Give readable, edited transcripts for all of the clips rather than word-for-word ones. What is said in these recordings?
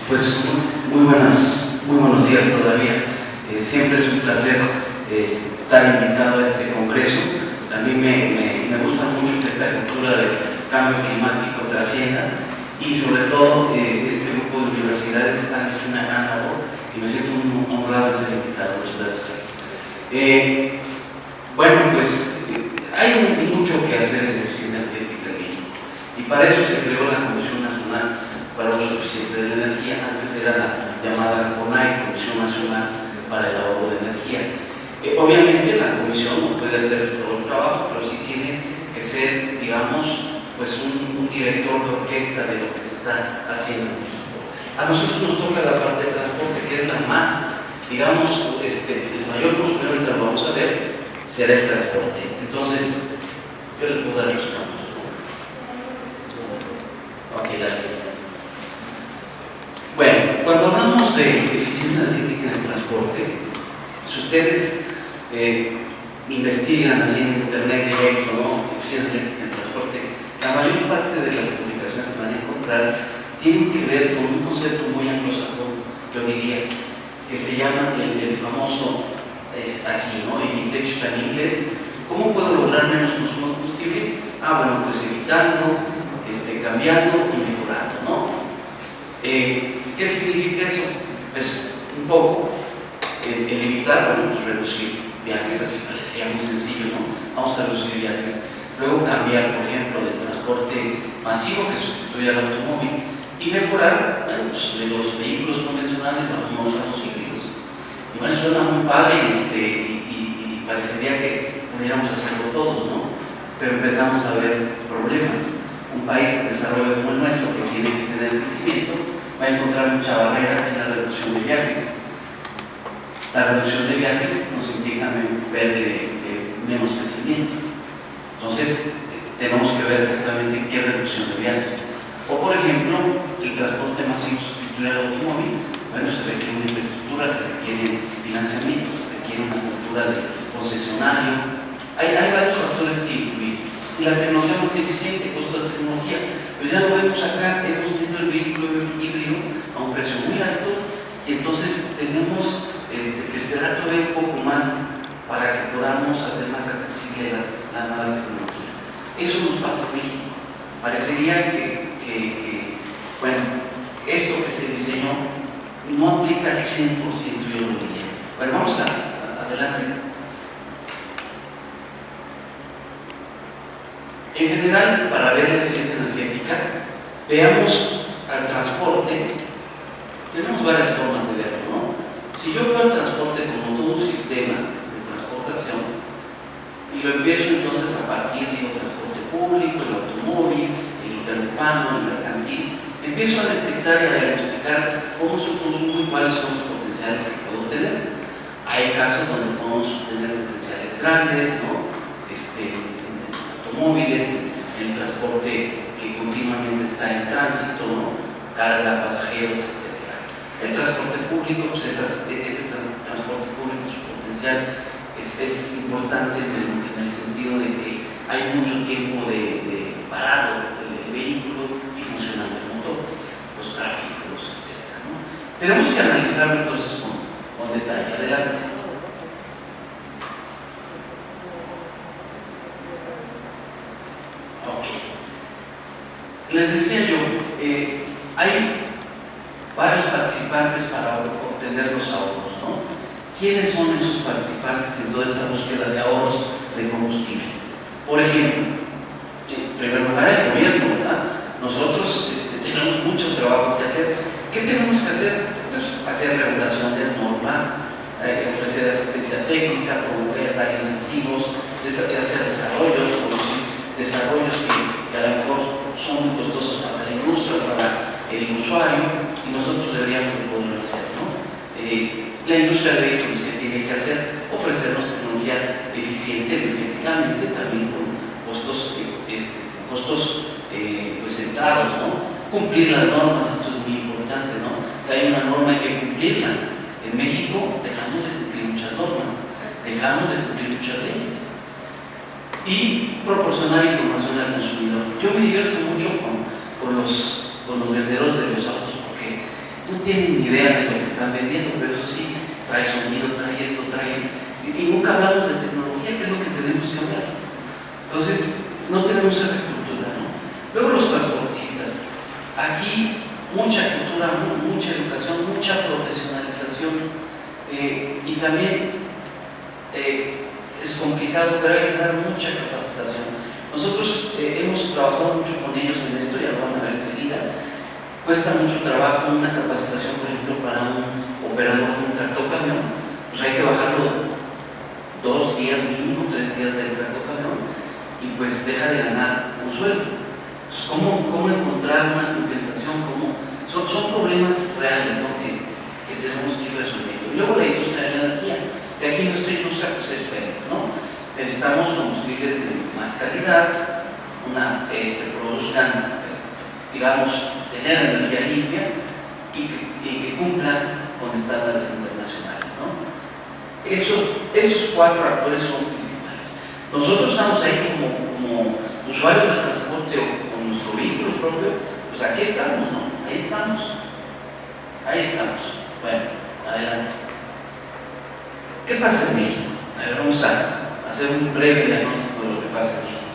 Pues muy buenos días todavía. Siempre es un placer estar invitado a este congreso. A mí me gusta mucho que esta cultura del cambio climático trascienda y sobre todo este grupo de universidades han hecho una gran labor y me siento muy honrado de ser invitado. Muchas gracias. Bueno, pues hay mucho que hacer en eficiencia energética aquí y para eso se creó la Comisión Nacional para el Uso Eficiente de la Energía. Antes era la llamada CONAE, Comisión Nacional para el Ahorro de Energía. Obviamente la comisión no puede hacer todo el trabajo, pero sí tiene que ser, digamos, pues un director de orquesta de lo que se está haciendo en México. A nosotros nos toca la parte de transporte, que es la más, digamos, el mayor costo, pero ahorita lo vamos a ver, será el transporte. Entonces, yo les puedo dar los campos. Ok, la siguiente. Bueno, cuando hablamos de eficiencia energética en el transporte, si ustedes investigan allí en internet directo, ¿no? Eficiencia energética en el transporte, la mayor parte de las publicaciones que van a encontrar tienen que ver con un concepto muy anglosajón, yo diría, que se llama el famoso, es así, ¿no? Y de hecho está en inglés. ¿Cómo puedo lograr menos consumo de combustible? Bueno, pues evitando, cambiando y mejorando, ¿no? ¿Qué significa eso? Pues un poco el evitar, bueno, pues reducir viajes, así parecía muy sencillo, ¿no? Vamos a reducir viajes. Luego cambiar, por ejemplo, del transporte masivo que sustituye al automóvil y mejorar, bueno, pues, de los vehículos convencionales vamos a los híbridos. Y bueno, suena muy padre y parecería que pudiéramos hacerlo todos, ¿no? Pero empezamos a ver problemas. Un país de desarrollo como el nuestro, que tiene que tener crecimiento, va a encontrar mucha barrera en la reducción de viajes. La reducción de viajes nos implica menos crecimiento. Entonces, tenemos que ver exactamente qué reducción de viajes. O, por ejemplo, el transporte masivo sustituir al automóvil. Bueno, se requiere una infraestructura, se requiere financiamiento, se requiere una cultura de concesionario. Hay varios factores que incluir. Y la tecnología más eficiente, costo de tecnología, pero ya lo vemos acá, hemos tenido el vehículo híbrido a un precio muy alto y entonces tenemos que esperar todavía un poco más para que podamos hacer más accesible la nueva tecnología. Eso nos pasa en México. Parecería que bueno, esto que se diseñó no aplica al 100%, yo lo diría. Bueno, vamos adelante. En general, para ver la eficiencia energética, veamos al transporte. Tenemos varias formas de verlo, ¿no? Si yo veo el transporte como todo un sistema de transportación y lo empiezo entonces a partir del transporte público, el automóvil, el interurbano, el mercantil, empiezo a detectar y a diagnosticar cómo es su consumo y cuáles son los potenciales que puedo tener. Hay casos donde podemos tener potenciales grandes, ¿no? Automóviles, el transporte que continuamente está en tránsito, ¿no? Carga, pasajeros, etc. El transporte público, pues ese transporte público, su potencial es importante en el sentido de que hay mucho tiempo de parado el vehículo y funcionando el motor, los tráficos, etc., ¿no? Tenemos que analizarlo entonces con detalle. Adelante. Les decía yo, hay varios participantes para obtener los ahorros, ¿no? ¿Quiénes son esos participantes en toda esta búsqueda de ahorros de combustible? Por ejemplo, en primer lugar, el gobierno, ¿verdad? Nosotros tenemos mucho trabajo que hacer. ¿Qué tenemos que hacer? Pues hacer regulaciones, normas, ofrecer asistencia técnica, promover, dar incentivos, hacer desarrollos, producir desarrollos que a lo mejor son muy costosos para la industria, para el usuario, y nosotros deberíamos de poderlo hacer, ¿no? La industria de vehículos, que tiene que hacer? Ofrecernos tecnología eficiente energéticamente, también con costos, pues centrados, ¿no? Cumplir las normas, esto es muy importante, ¿no? Si hay una norma hay que cumplirla. En México dejamos de cumplir muchas normas, dejamos de cumplir muchas leyes. Y proporcionar información al consumidor. Yo me divierto mucho con los vendedores de los autos porque no tienen ni idea de lo que están vendiendo, pero eso sí, trae sonido, trae esto, trae... Y nunca hablamos de tecnología, que es lo que tenemos que hablar. Entonces, no tenemos esa cultura, ¿no? Luego los transportistas. Aquí, mucha cultura, mucha educación, mucha profesionalización, y también es complicado, pero hay que dar mucha capacitación. Nosotros hemos trabajado mucho con ellos en esto, ya lo van a ver enseguida. Cuesta mucho trabajo una capacitación, por ejemplo, para un operador de un tractocamión. Pues hay que bajarlo 2 días mínimo, 3 días del tractocamión, y pues deja de ganar un sueldo. Entonces, ¿cómo encontrar una compensación? Son problemas reales, ¿no? que tenemos que ir resolviendo. Y luego la industria de la energía. De aquí nuestra industria pues es Pemex, ¿no? Necesitamos combustibles de más calidad, que produzcan, digamos, tener energía limpia y que cumplan con estándares internacionales, ¿no? Esos 4 actores son principales. Nosotros estamos ahí como usuarios del transporte o con nuestro vehículo propio, pues aquí estamos, ¿no? Ahí estamos. Bueno, adelante. ¿Qué pasa en México? A ver, vamos a hacer un breve diagnóstico de lo que pasa en México.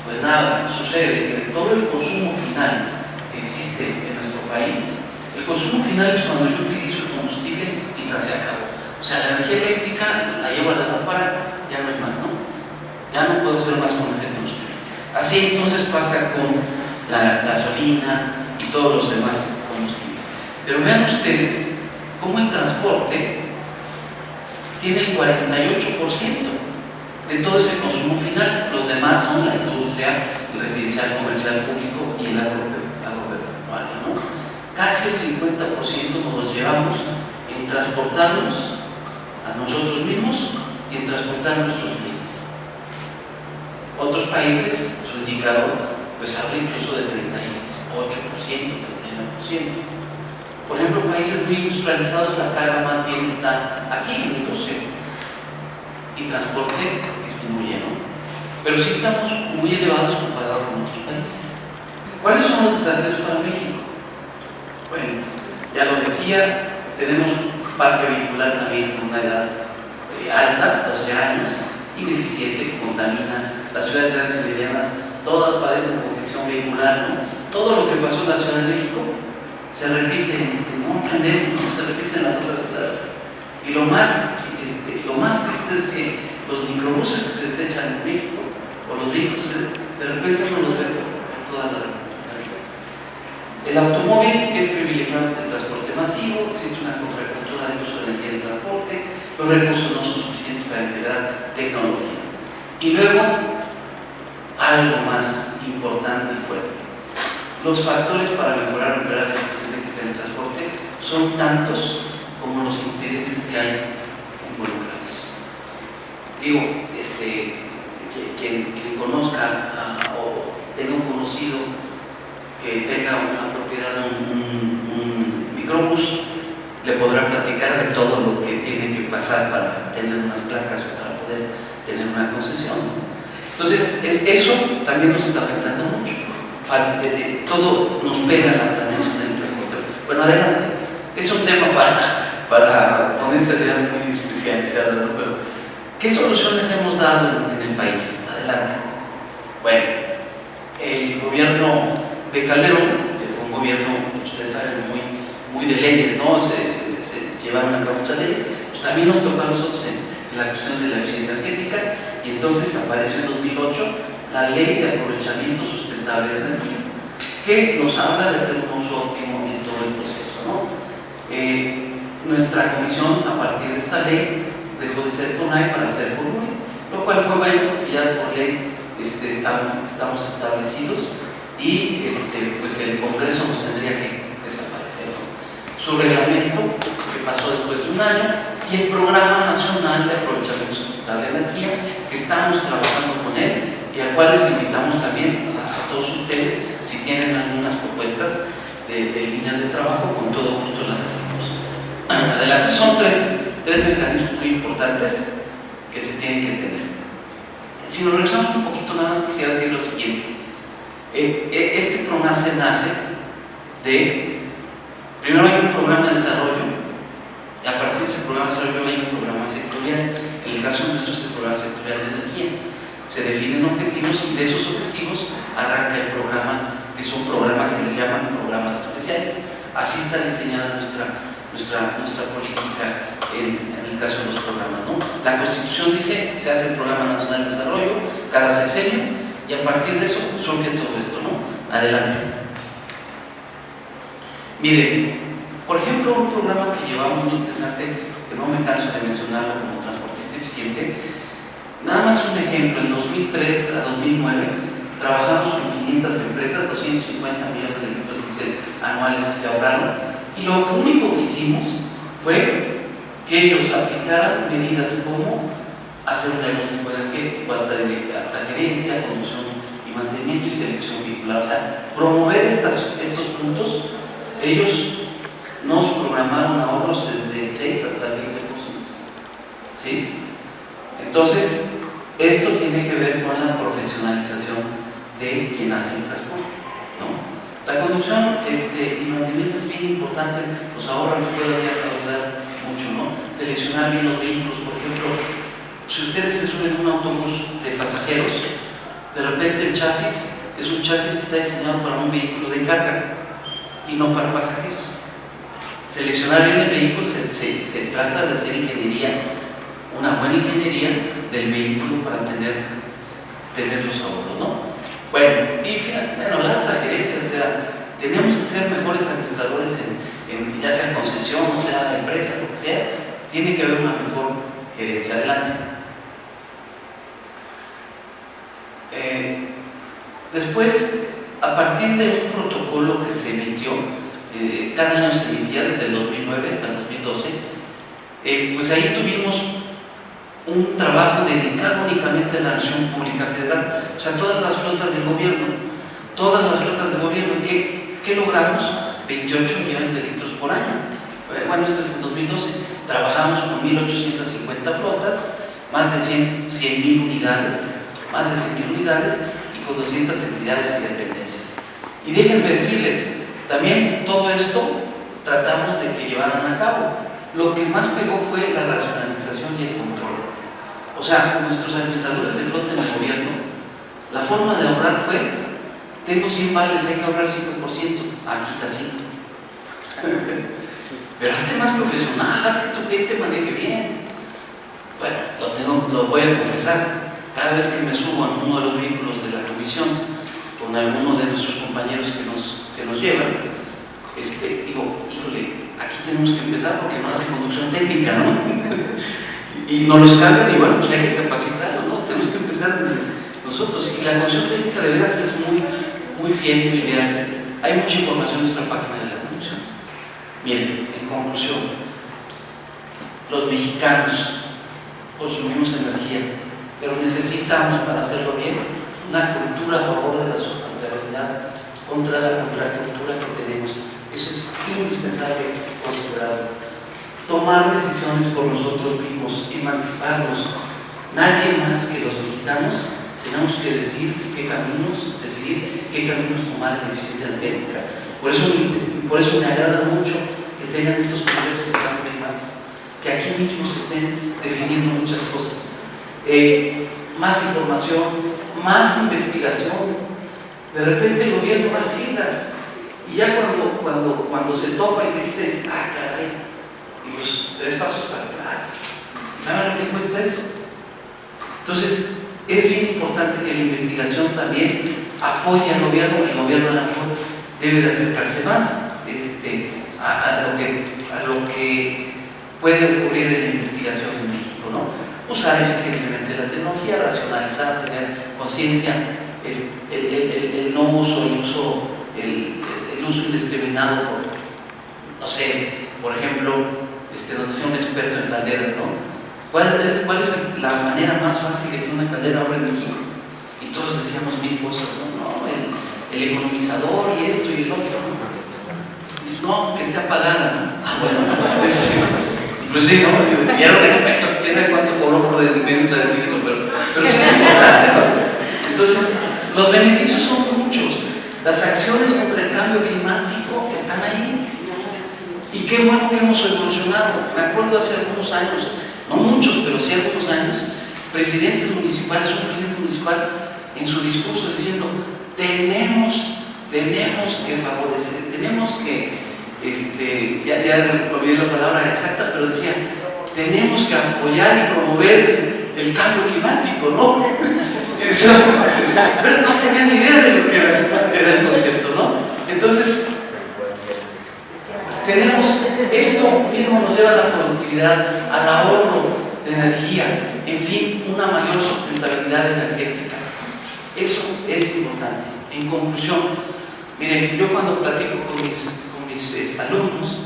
Pues nada, sucede que todo el consumo final que existe en nuestro país, el consumo final es cuando yo utilizo el combustible y se acabó. O sea, la energía eléctrica la llevo a la lámpara, ya no hay más, ¿no? Ya no puedo hacer más con ese combustible. Así entonces pasa con la gasolina y todos los demás combustibles. Pero vean ustedes cómo el transporte tiene el 48% de todo ese consumo final. Los demás son la industria, el residencial, comercial, público y el agropecuario, ¿no? Casi el 50% nos los llevamos en transportarnos a nosotros mismos y en transportar nuestros bienes. Otros países, su indicador, pues habla incluso de 38%, 39%. Por ejemplo, países muy industrializados, la carga más bien está aquí en industria y transporte disminuye, ¿no? Pero sí estamos muy elevados comparados con otros países. ¿Cuáles son los desafíos para México? Bueno, ya lo decía, tenemos parque vehicular también con una edad alta, 12 años, ineficiente, que contamina. Las ciudades grandes y medianas, todas padecen congestión vehicular, ¿no? Todo lo que pasó en la Ciudad de México se repite en un pandemia, ¿no? Se repite en las otras ciudades. Y lo más triste es que los microbuses que se desechan en México, o los vehículos, de repente uno los ve por toda la República. El automóvil es privilegiado del transporte masivo, existe una contracultura del uso de energía del transporte, los recursos no son suficientes para integrar tecnología. Y luego, algo más importante y fuerte. Los factores para mejorar la eficiencia eléctrica en el transporte son tantos como los intereses que hay involucrados. Digo, quien conozca o tenga un conocido que tenga una propiedad, un microbús, le podrá platicar de todo lo que tiene que pasar para tener unas placas o para poder tener una concesión. Entonces, eso también nos está afectando mucho. Todo nos pega la planeación del transporte. Bueno, adelante. Es un tema para ponerse muy especializado, ¿no? Pero, ¿qué soluciones hemos dado en el país? Adelante. Bueno, el gobierno de Calderón, que fue un gobierno, ustedes saben, muy de leyes, ¿no? Se llevaron a cabo muchas leyes, pues también nos tocó a nosotros en la cuestión de la eficiencia energética, y entonces apareció en 2008 la Ley de Aprovechamiento Sustentable de Energía, que nos habla de hacer un uso óptimo en todo el proceso, ¿no? Nuestra comisión, a partir de esta ley, dejó de ser CONAE para ser CONUE, lo cual fue bueno porque ya por ley estamos establecidos y pues el Congreso nos tendría que desaparecer, ¿no? Su reglamento, que pasó después de un año, y el Programa Nacional de Aprovechamiento Sustentable de Energía, que estamos trabajando con él y al cual les invitamos también a todos ustedes, si tienen algunas propuestas de líneas de trabajo, con todo gusto las recibimos. Adelante. Son tres mecanismos muy importantes que se tienen que tener. Si nos regresamos un poquito, nada más quisiera decir lo siguiente. Este PRONACE nace de Primero hay un programa de desarrollo, y a partir de ese programa de desarrollo hay un programa sectorial. En el caso nuestro es el programa sectorial de energía. Se definen objetivos y de esos objetivos arranca el programa, que son programas, se les llaman programas especiales. Así está diseñada nuestra política en el caso de los programas, ¿no? La Constitución dice, se hace el Programa Nacional de Desarrollo cada sexenio y a partir de eso surge todo esto, ¿no? Adelante. Miren, por ejemplo, un programa que llevamos muy interesante, que no me canso de mencionarlo como transportista eficiente. Nada más un ejemplo, en 2003 a 2009 trabajamos con 500 empresas, 250 millones de litros de diésel anuales se ahorraron, y lo único que hicimos fue que ellos aplicaran medidas como hacer un diagnóstico energético, alta gerencia, conducción y mantenimiento y selección vehicular. O sea, promover estos puntos. Ellos nos programaron ahorros desde el 6 hasta el 20%. ¿Sí? Entonces, esto tiene que ver con la profesionalización de quien hace el transporte, ¿no? La conducción y mantenimiento es bien importante, los ahorros nos pueden ayudar mucho, ¿no? Seleccionar bien los vehículos, por ejemplo, si ustedes se suben a un autobús de pasajeros, de repente el chasis es un chasis que está diseñado para un vehículo de carga y no para pasajeros. Seleccionar bien el vehículo se trata de hacer ingeniería, una buena ingeniería del vehículo para tener los ahorros, ¿no? Bueno, la alta gerencia, o sea, tenemos que ser mejores administradores ya sea concesión, o sea empresa, lo que sea, tiene que haber una mejor gerencia. Adelante. Después, a partir de un protocolo que se emitió, cada año se emitía desde el 2009 hasta el 2012, pues ahí tuvimos un trabajo dedicado únicamente a la acción pública federal, o sea, todas las flotas del gobierno, ¿qué logramos? 28 millones de litros por año. Bueno, esto es en 2012, trabajamos con 1.850 flotas, más de 100.000 unidades, y con 200 entidades y dependencias. Y déjenme decirles, también todo esto tratamos de que llevaran a cabo. Lo que más pegó fue la racionalización y el control. O sea, nuestros administradores de flota en el gobierno, la forma de ahorrar fue: tengo 100 vales, hay que ahorrar 5%, quita 5. Pero hazte más profesional, haz que tu gente maneje bien. Bueno, lo voy a confesar, cada vez que me subo a uno de los vehículos de la comisión con alguno de nuestros compañeros que nos llevan, digo, híjole, aquí tenemos que empezar porque no hace conducción técnica, ¿no? Y no los cambian y bueno, pues hay que capacitarlos, ¿no? Tenemos que empezar nosotros. Y la conducción técnica de veras es muy fiel, muy leal. Hay mucha información en nuestra página de la conducción. Miren, en conclusión, los mexicanos consumimos energía, pero necesitamos, para hacerlo bien, una cultura a favor de la sustentabilidad contra la contracultura que tenemos. Eso es indispensable considerarlo. Tomar decisiones por nosotros mismos, emanciparnos. Nadie más que los mexicanos tenemos que decidir qué caminos tomar en eficiencia energética. Por eso me agrada mucho que tengan estos procesos de cambio climático, que aquí mismo se estén definiendo muchas cosas. Más información, más investigación. De repente el gobierno va a siglas y ya cuando se topa y se quita, dice: caray, y pues 3 pasos para atrás. ¿Saben lo que cuesta eso? Entonces, es bien importante que la investigación también apoye al gobierno. El gobierno a lo mejor debe de acercarse más a lo que puede ocurrir en la investigación en México, ¿no? Usar eficientemente la tecnología, racionalizar, tener conciencia, el no uso, el uso indiscriminado por, no sé, por ejemplo, nos decía un experto en calderas, ¿no? ¿Cuál es la manera más fácil de que una caldera ahorre energía? Y todos decíamos 1000 cosas, ¿no? El economizador y esto y el otro, no, que esté apagada, ¿no? Bueno, inclusive, ¿no? Y era un experto que tiene cuánto cobró por dependencia a decir eso, pero eso es importante, ¿no? Entonces, los beneficios son muchos. Las acciones contra el cambio climático están ahí. qué bueno que hemos evolucionado. Me acuerdo hace algunos años, no muchos, pero sí algunos años, presidentes municipales, un presidente municipal en su discurso diciendo, tenemos que favorecer, tenemos que, ya olvidé la palabra exacta, pero decía, tenemos que apoyar y promover el cambio climático, ¿no? Pero no tenía ni idea de lo que era el concepto, ¿no? Entonces, tenemos, esto mismo nos lleva a la productividad, al ahorro de energía, en fin, una mayor sustentabilidad energética. Eso es importante. En conclusión, miren, yo cuando platico con mis alumnos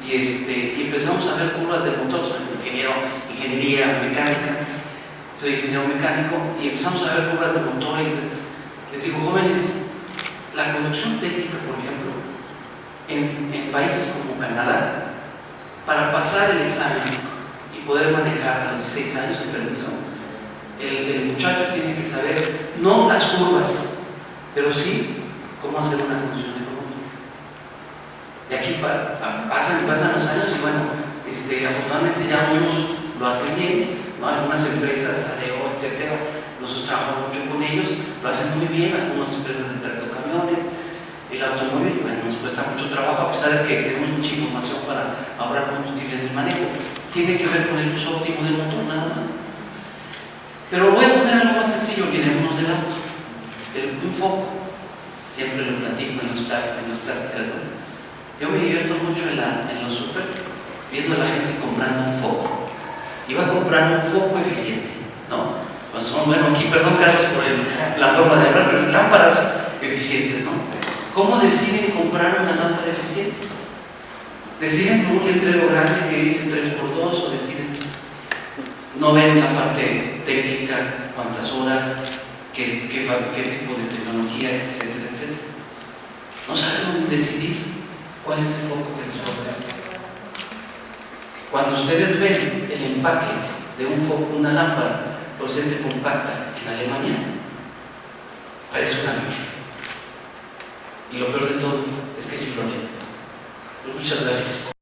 y empezamos a ver curvas de motor, soy ingeniería mecánica, soy ingeniero mecánico, y empezamos a ver curvas de motor y les digo, jóvenes, la conducción técnica, por ejemplo, en países como Canadá, para pasar el examen y poder manejar a los 16 años el permiso, el muchacho tiene que saber, no las curvas, pero sí cómo hacer una conducción económica. Y aquí pasan los años y bueno, afortunadamente ya unos lo hacen bien, ¿no? Algunas empresas, ADO, etcétera, nosotros trabajamos mucho con ellos, lo hacen muy bien, algunas empresas de tractocamiones. El automóvil, bueno, nos cuesta mucho trabajo, a pesar de que tenemos mucha información para ahorrar combustible en el manejo. Tiene que ver con el uso óptimo del motor, nada más. Pero voy a poner algo más sencillo, olvidémonos del auto. Un foco, siempre lo platico en las pláticas, ¿no? Yo me divierto mucho en los súper, viendo a la gente comprando un foco. Iba a comprar un foco eficiente, ¿no? Pues son, bueno, aquí, perdón Carlos por la forma de hablar, pero lámparas eficientes, ¿no? ¿Cómo deciden comprar una lámpara eficiente? ¿Deciden por un letrero grande que dice 3x2 o deciden? No ven la parte técnica, cuántas horas, qué tipo de tecnología, etcétera, etcétera. No saben decidir cuál es el foco que les ofrece. Cuando ustedes ven el empaque de un foco, una lámpara procedente compacta en Alemania, parece una Biblia. Y lo peor de todo es que sí lo leen. Muchas gracias.